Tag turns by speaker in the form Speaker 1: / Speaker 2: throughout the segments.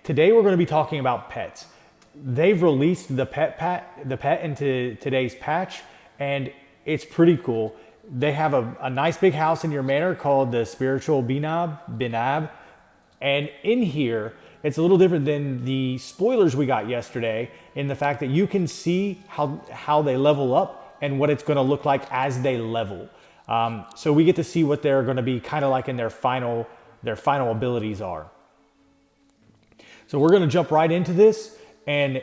Speaker 1: Today we're going to be talking about pets. They've released the pet into today's patch, and it's pretty cool. They have a nice big house in your manor called the Spiritual Binab, and in here it's a little different than the spoilers we got yesterday in the fact that you can see how they level up and what it's going to look like as they level. So we get to see what they're going to be kind of like in their final abilities are. So we're going to jump right into this, and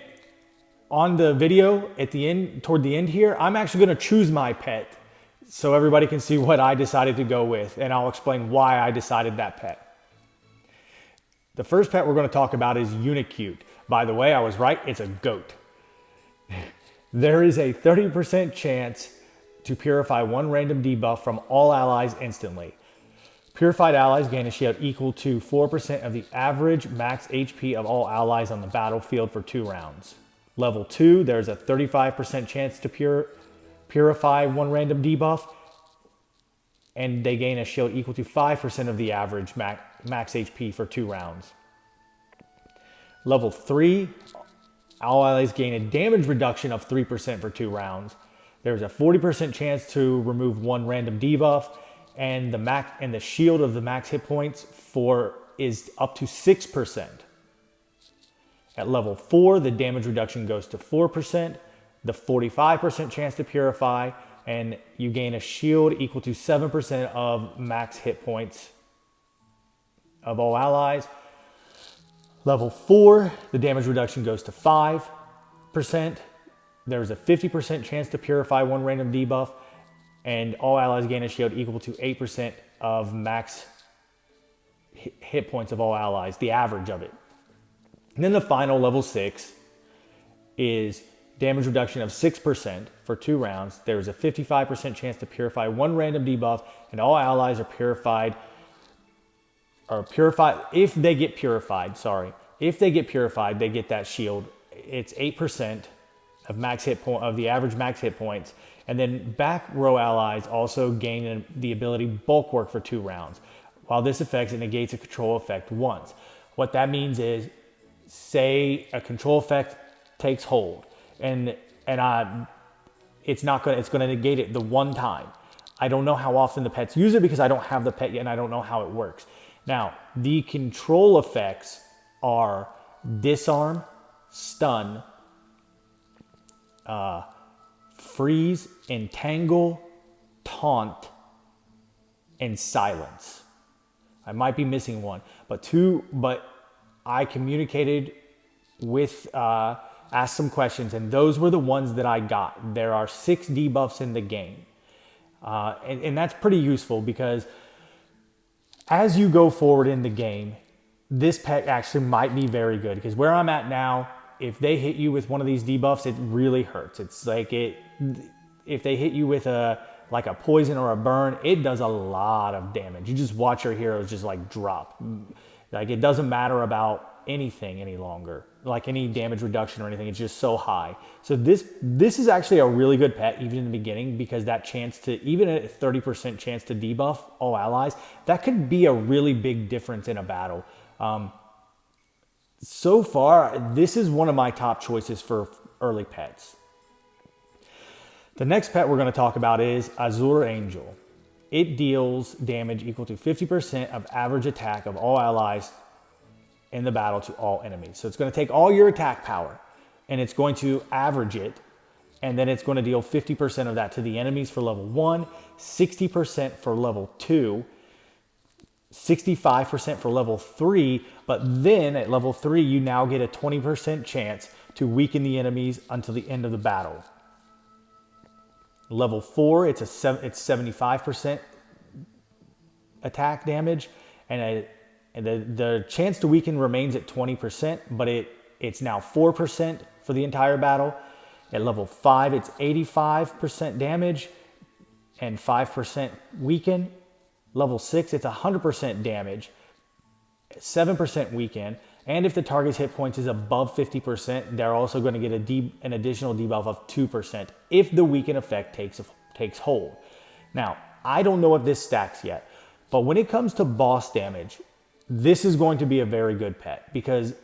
Speaker 1: on the video at the end, toward the end here, I'm actually going to choose my pet so everybody can see what I decided to go with, and I'll explain why I decided that pet. The first pet we're going to talk about is Unicute. By the way, I was right, it's a goat. There is a 30% chance to purify one random debuff from all allies instantly. Purified allies gain a shield equal to 4% of the average max HP of all allies on the battlefield for 2 rounds. Level 2, there's a 35% chance to purify one random debuff, and they gain a shield equal to 5% of the average max HP for 2 rounds. Level 3, all allies gain a damage reduction of 3% for 2 rounds. There's a 40% chance to remove one random debuff, and the shield of the max hit points is up to 6%. At level 4, the damage reduction goes to 4%, the 45% chance to purify, and you gain a shield equal to 7% of max hit points of all allies. Level 4, the damage reduction goes to 5%. There's a 50% chance to purify one random debuff, and all allies gain a shield equal to 8% of max hit points of all allies, the average of it. And then the final, level 6, is damage reduction of 6% for 2 rounds. There's a 55% chance to purify one random debuff, and all allies are purified, if they get purified, they get that shield. It's 8% of the average max hit points. And then back row allies also gain the ability bulk work for 2 rounds. While this affects, it negates a control effect once. What that means is, say a control effect takes hold, and it's going to negate it the one time. I don't know how often the pets use it because I don't have the pet yet and I don't know how it works. Now, the control effects are disarm, stun, freeze, entangle, taunt, and silence. I might be missing one, but I communicated with, asked some questions, and those were the ones that I got. There are 6 debuffs in the game, and that's pretty useful because as you go forward in the game, this pet actually might be very good, because where I'm at now, if they hit you with one of these debuffs, it really hurts. It's like if they hit you with a poison or a burn, it does a lot of damage. You just watch your heroes just like drop. Like, it doesn't matter about anything any longer, like any damage reduction or anything. It's just so high. So this is actually a really good pet even in the beginning, because that chance to, even a 30% chance to debuff all allies, that could be a really big difference in a battle. So far, this is one of my top choices for early pets. The next pet we're going to talk about is Azure Angel. It deals damage equal to 50% of average attack of all allies in the battle to all enemies. So it's going to take all your attack power and it's going to average it, and then it's going to deal 50% of that to the enemies for level 1, 60% for level 2, 65% for level 3, but then at level 3 you now get a 20% chance to weaken the enemies until the end of the battle. Level 4, it's 75% attack damage, and the chance to weaken remains at 20%, but it's now 4% for the entire battle. At level 5, it's 85% damage and 5% weaken. Level 6, it's 100% damage, 7% weaken, and if the target's hit points is above 50%, they're also going to get an additional debuff of 2% if the weaken effect takes hold. Now, I don't know if this stacks yet, but when it comes to boss damage, this is going to be a very good pet, because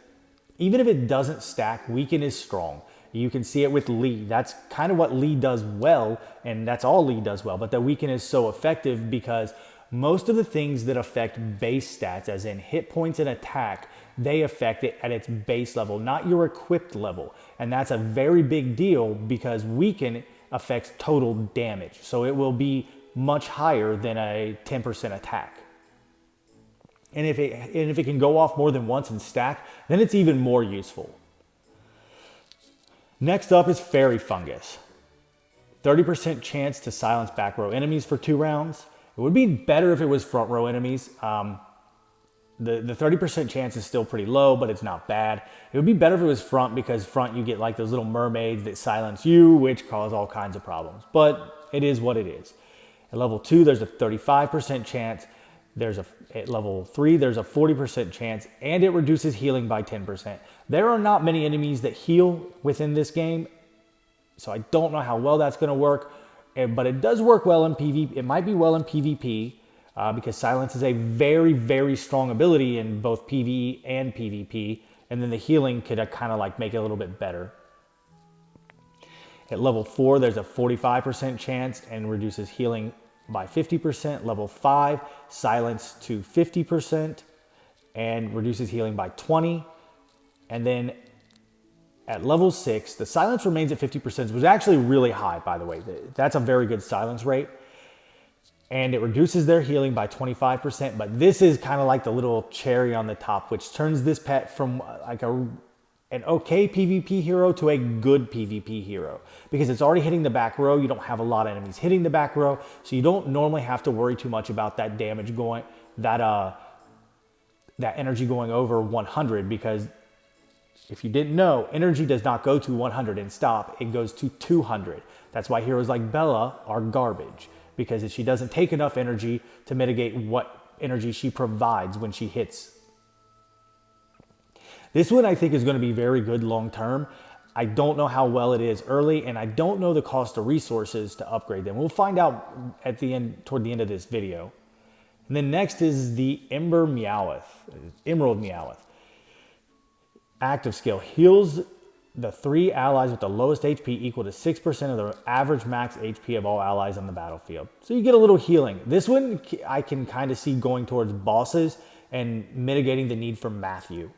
Speaker 1: even if it doesn't stack, weaken is strong. You can see it with Lee. That's kind of what Lee does well, and that's all Lee does well. But the weaken is so effective because most of the things that affect base stats, as in hit points and attack, they affect it at its base level, not your equipped level. And that's a very big deal because weaken affects total damage. So it will be much higher than a 10% attack. And if it can go off more than once and stack, then it's even more useful. Next up is Fairy Fungus. 30% chance to silence back row enemies for 2 rounds. It would be better if it was front row enemies. The 30% chance is still pretty low, but it's not bad. It would be better if it was front because front you get like those little mermaids that silence you, which cause all kinds of problems. But it is what it is. At level 2, there's a 35% chance. At level 3, there's a 40% chance, and it reduces healing by 10%. There are not many enemies that heal within this game, so I don't know how well that's going to work, but it does work well in PvP. It might be well in PvP because silence is a very, very strong ability in both PvE and PvP, and then the healing could kind of like make it a little bit better. At level 4, there's a 45% chance and reduces healing by 50%. Level 5, silence to 50% and reduces healing by 20%. And then at level 6, the silence remains at 50%, which is actually really high, by the way. That's a very good silence rate. And it reduces their healing by 25%. But this is kind of like the little cherry on the top, which turns this pet from like an okay PvP hero to a good PvP hero. Because it's already hitting the back row. You don't have a lot of enemies hitting the back row. So you don't normally have to worry too much about that damage going, that energy going over 100, because if you didn't know, energy does not go to 100 and stop. It goes to 200. That's why heroes like Bella are garbage, because she doesn't take enough energy to mitigate what energy she provides when she hits. This one I think is going to be very good long term. I don't know how well it is early, and I don't know the cost of resources to upgrade them. We'll find out at the end, toward the end of this video. And then next is the Ember Meowth, Emerald Meowth. Active skill heals the 3 allies with the lowest HP equal to 6% of the average max HP of all allies on the battlefield. So you get a little healing. This one I can kind of see going towards bosses and mitigating the need for Matthew,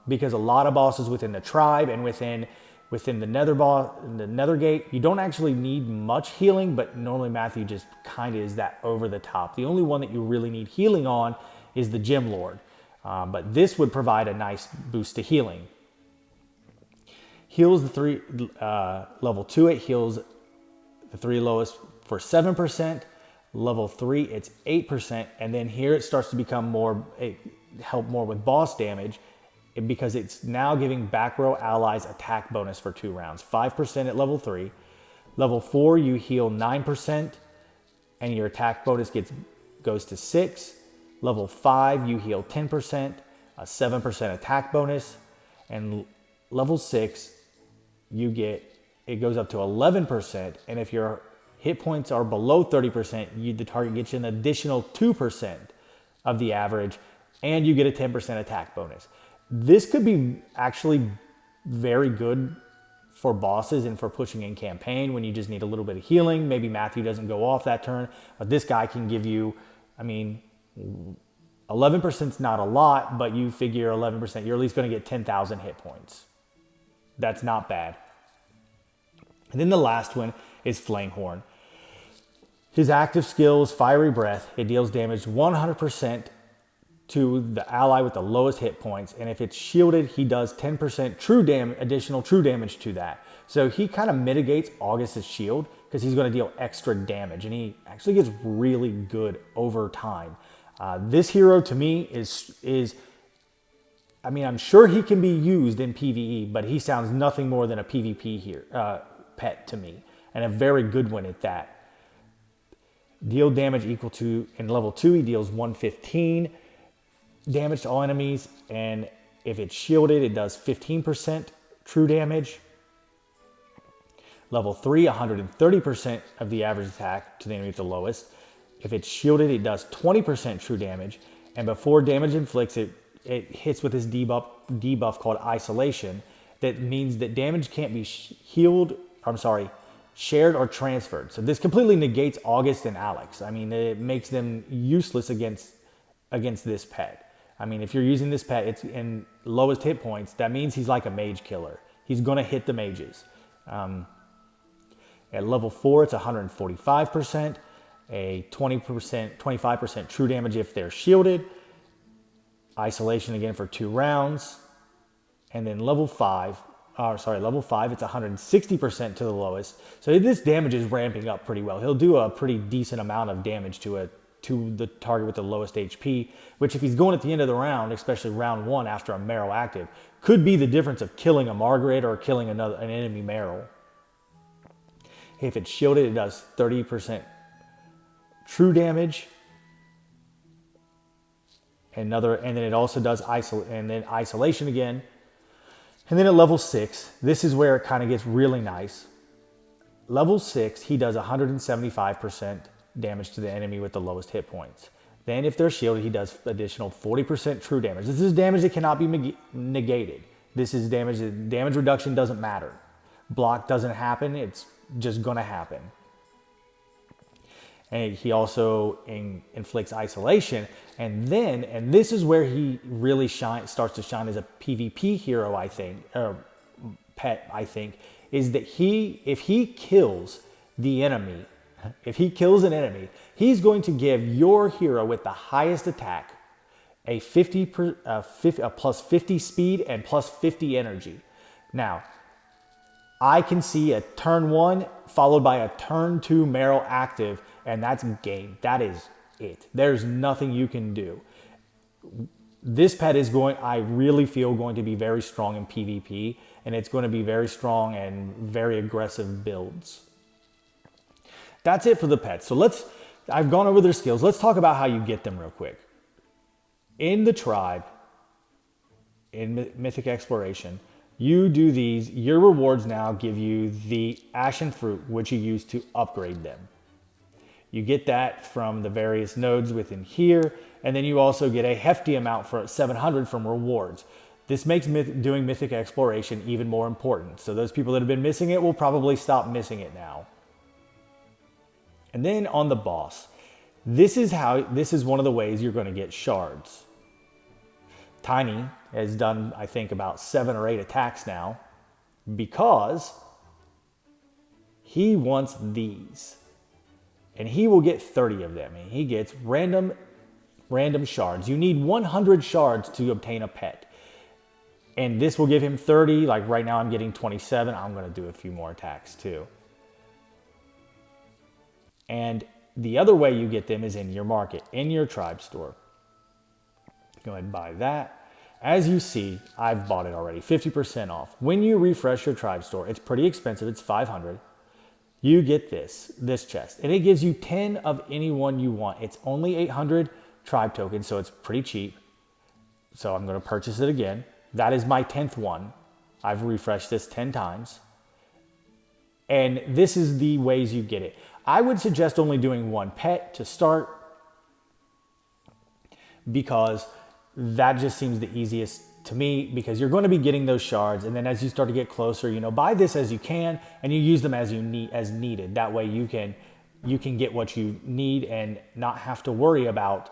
Speaker 1: because a lot of bosses within the tribe and within the Nether Gate, you don't actually need much healing, but normally Matthew just kind of is that over the top. The only one that you really need healing on is the Gem Lord. But this would provide a nice boost to healing. Heals the 3, level 2, it heals the 3 lowest for 7%. Level 3, it's 8. And then here it starts to become help more with boss damage because it's now giving back row allies attack bonus for 2 rounds. 5% at level 3. Level 4, you heal 9% and your attack bonus goes to 6. Level 5, you heal 10%, a 7% attack bonus. And level 6, it goes up to 11%. And if your hit points are below 30%, the target gets you an additional 2% of the average, and you get a 10% attack bonus. This could be actually very good for bosses and for pushing in campaign when you just need a little bit of healing. Maybe Matthew doesn't go off that turn, but this guy can give you, 11% is not a lot, but you figure 11%, you're at least going to get 10,000 hit points. That's not bad. And then the last one is Flamehorn. His active skill is Fiery Breath. It deals damage 100% to the ally with the lowest hit points. And if it's shielded, he does 10% additional true damage to that. So he kind of mitigates August's shield because he's going to deal extra damage. And he actually gets really good over time. This hero to me I'm sure he can be used in PvE, but he sounds nothing more than a PvP pet to me. And a very good one at that. Deal damage equal to, in level 2, he deals 115 damage to all enemies. And if it's shielded, it does 15% true damage. Level 3, 130% of the average attack to the enemy with the lowest. If it's shielded, it does 20% true damage. And before damage inflicts, it it hits with this debuff called isolation. That means that damage can't be shared or transferred. So this completely negates August and Alex. I mean, it makes them useless against this pet. I mean, if you're using this pet, it's in lowest hit points. That means he's like a mage killer. He's gonna hit the mages. At level 4, it's 145%, a 25% true damage if they're shielded. Isolation again for 2 rounds. And then level 5, it's 160% to the lowest. So this damage is ramping up pretty well. He'll do a pretty decent amount of damage to the target with the lowest HP, which if he's going at the end of the round, especially round 1 after a Marrow active, could be the difference of killing a Margaret or killing an enemy Marrow. If it's shielded, it does 30% true damage. And then it also does isolation again. And then at level 6, this is where it kind of gets really nice. Level 6, he does 175% damage to the enemy with the lowest hit points. Then if they're shielded, he does additional 40% true damage. This is damage that cannot be negated. This is damage reduction doesn't matter. Block doesn't happen, it's just gonna happen. And he also inflicts isolation. And this is where he really starts to shine as a PvP hero, I think, or pet, I think, is that if he kills an enemy, he's going to give your hero with the highest attack a plus 50 speed and plus 50 energy. Now, I can see a turn 1 followed by a turn 2 Marrow active, and that's game. That is it. There's nothing you can do. This pet is I really feel going to be very strong in PvP, and it's going to be very strong and very aggressive builds. That's it for the pets. So I've gone over their skills. Let's talk about how you get them real quick. In the tribe, in Mythic Exploration, you do these. Your rewards now give you the Ashen Fruit, which you use to upgrade them. You get that from the various nodes within here, and then you also get a hefty amount for 700 from rewards. This makes doing Mythic Exploration even more important. So those people that have been missing it will probably stop missing it now. And then on the boss, this is one of the ways you're going to get shards. Tiny has done, I think, about 7 or 8 attacks now because he wants these. And he will get 30 of them. And he gets random shards. You need 100 shards to obtain a pet. And this will give him 30. Like right now I'm getting 27. I'm going to do a few more attacks too. And the other way you get them is in your market, in your tribe store. Go ahead and buy that. As you see, I've bought it already, 50% off. When you refresh your tribe store, it's pretty expensive, it's 500. You get this chest, and it gives you 10 of any one you want. It's only 800 tribe tokens, so it's pretty cheap. So I'm gonna purchase it again. That is my 10th one. I've refreshed this 10 times. And this is the ways you get it. I would suggest only doing one pet to start because that just seems the easiest to me, because you're going to be getting those shards, and then as you start to get closer, buy this as you can, and you use them as needed. That way you can get what you need and not have to worry about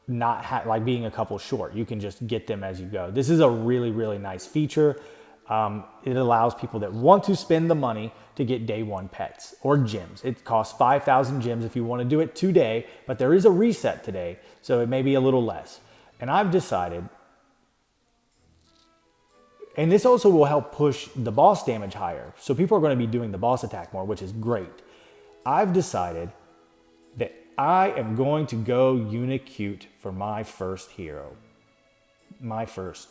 Speaker 1: like being a couple short. You can just get them as you go. This is a really, really nice feature. It allows people that want to spend the money to get day 1 pets or gems. It costs 5,000 gems if you want to do it today, but there is a reset today, so it may be a little less. And I've decided, and this also will help push the boss damage higher. So people are going to be doing the boss attack more, which is great. I've decided that I am going to go Unicute for my first hero. My first.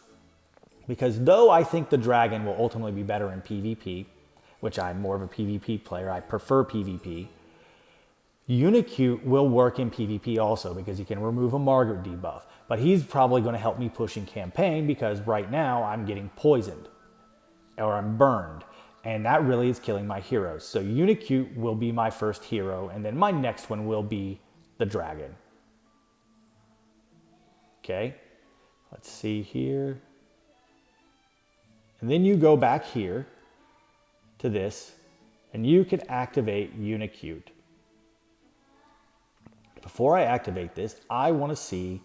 Speaker 1: Because though I think the dragon will ultimately be better in PvP, which I'm more of a PvP player, I prefer PvP, Unicute will work in PvP also because he can remove a Margaret debuff. But he's probably going to help me push in campaign because right now I'm getting poisoned or I'm burned. And that really is killing my heroes. So Unicute will be my first hero, and then my next one will be the dragon. Okay, Let's see here. And then you go back here to this, and you can activate Unicute. Before I activate this, I want to see,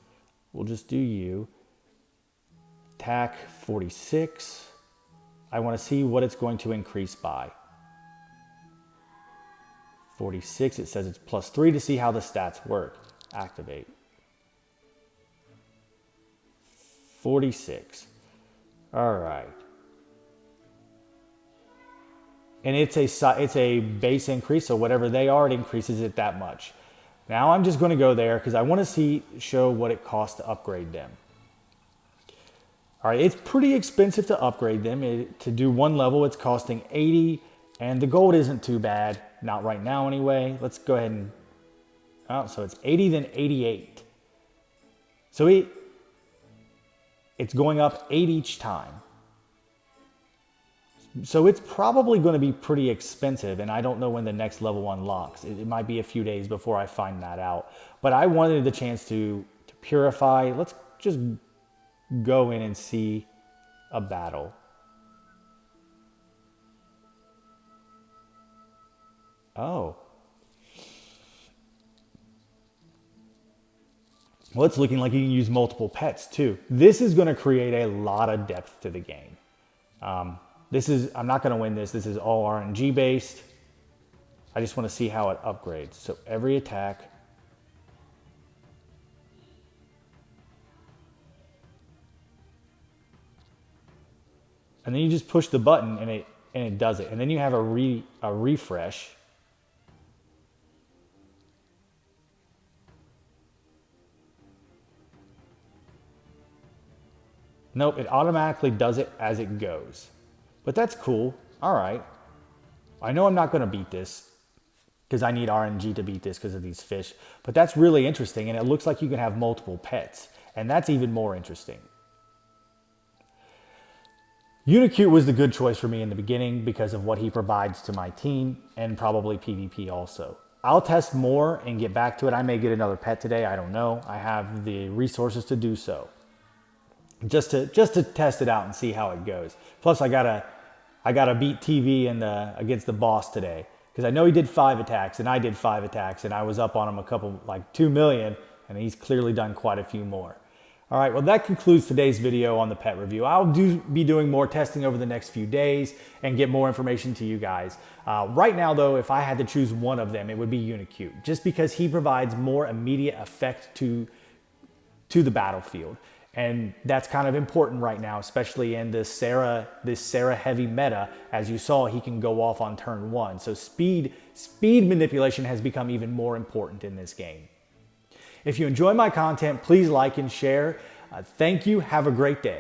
Speaker 1: we'll just do you, attack 46. I want to see what it's going to increase by. 46, it says it's +3 to see how the stats work. Activate. 46. All right. And it's a base increase, so whatever they are, it increases it that much. Now I'm just going to go there because I want to show what it costs to upgrade them. All right, it's pretty expensive to upgrade them. To do one level, it's costing 80, and the gold isn't too bad. Not right now anyway. Let's go ahead and, oh, so it's 80, then 88. So it's going up 8 each time. So it's probably going to be pretty expensive, and I don't know when the next level unlocks. It might be a few days before I find that out. But I wanted the chance to purify. Let's just go in and see a battle. Oh. Well, it's looking like you can use multiple pets too. This is going to create a lot of depth to the game. I'm not going to win this. This is all RNG based. I just want to see how it upgrades. So every attack. And then you just push the button and it does it. And then you have a refresh. Nope, it automatically does it as it goes. But that's cool. All right. I know I'm not going to beat this because I need RNG to beat this because of these fish. But that's really interesting, and it looks like you can have multiple pets. And that's even more interesting. Unicute was the good choice for me in the beginning because of what he provides to my team and probably PvP also. I'll test more and get back to it. I may get another pet today. I don't know. I have the resources to do so. Just to test it out and see how it goes. Plus, I gotta beat TV against the boss today because I know he did 5 attacks and I did 5 attacks and I was up on him a couple, like 2 million, and he's clearly done quite a few more. All right, well, that concludes today's video on the pet review. I'll be doing more testing over the next few days and get more information to you guys. Right now, though, if I had to choose one of them, it would be Unicute, just because he provides more immediate effect to the battlefield. And that's kind of important right now, especially in this Sarah heavy meta. As you saw, he can go off on turn 1. So speed manipulation has become even more important in this game. If you enjoy my content, please like and share. Thank you. Have a great day.